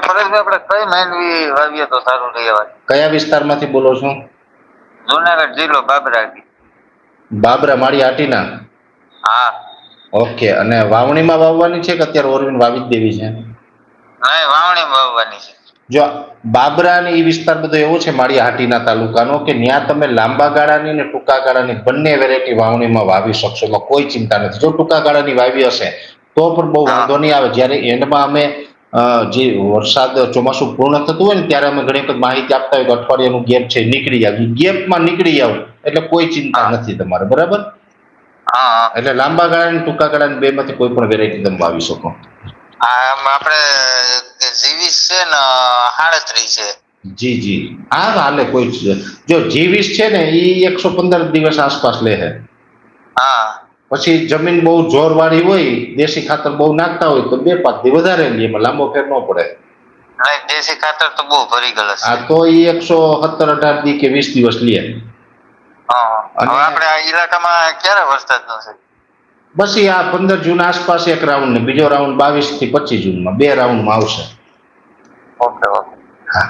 પરેશભાઈ આપણે કઈ માંડવી વાવીએ તો સારું રહેવાય? કયા વિસ્તારમાંથી બોલો છો? જુનાગઢ જિલ્લો બાબરા. બાબરા માળી હાટીના? હા. ઓકે, અને વાવણીમાં વાવવાની છે કે અત્યારે ઓરવીને વાવી જ દેવી છે? નહીં, વાવણી વાવવાની છે. જો બાબરા ને એ વિસ્તાર બધો એવો છે માળી હાટીના તાલુકાનો કે ત્યાં તમે લાંબા ગાળાની ને ટૂંકા ગાળાની બંને વેરાયટી વાવણીમાં વાવી શકશો, એમાં કોઈ ચિંતા નથી. જો ટૂંકા ગાળાની વાવી હશે તો પણ બહુ વાંધો નહીં આવે. જ્યારે એન્ડમાં અમે જે વરસાદ ચોમાસું પૂર્ણ થતું હોય ને ત્યારે અમે ઘણી વખત માહિતી આપતા હોય કે અઠવાડિયાનું ગેપ છે, નીકળી જાવ. ગેપમાં નીકળી જાવ એટલે કોઈ ચિંતા નથી તમારે, બરાબર? એટલે લાંબા ગાળાની ટૂંકા ગાળાની બે માંથી કોઈ પણ વેરાયટી તમે વાવી શકો. આપણે જીવીસ છે ને 38 છે. જી જી, હા હાલે કોઈ. જો જીવીસ છે ને એ 115 દિવસ આસપાસ લે છે. હા. પછી જમીન બહુ જોરવાળી હોય, દેશી ખાતર બહુ નાખતા હોય તો 2-5 દી વધારે લે, એમાં લાંબો ફેર ન પડે. દેશી ખાતર તો બહુ ભરી ગયેલ છે. આ તો એ 117-18 દી કે 20 દિવસ લે. અને આપણે આ ઇલાકામાં ક્યારે વરસાદ નો છે? બસ આ 15 જૂન આસપાસ એક રાઉન્ડ ને બીજો રાઉન્ડ 22 થી 25 જૂનમાં, 2 રાઉન્ડમાં આવશે. Okay okay. હા.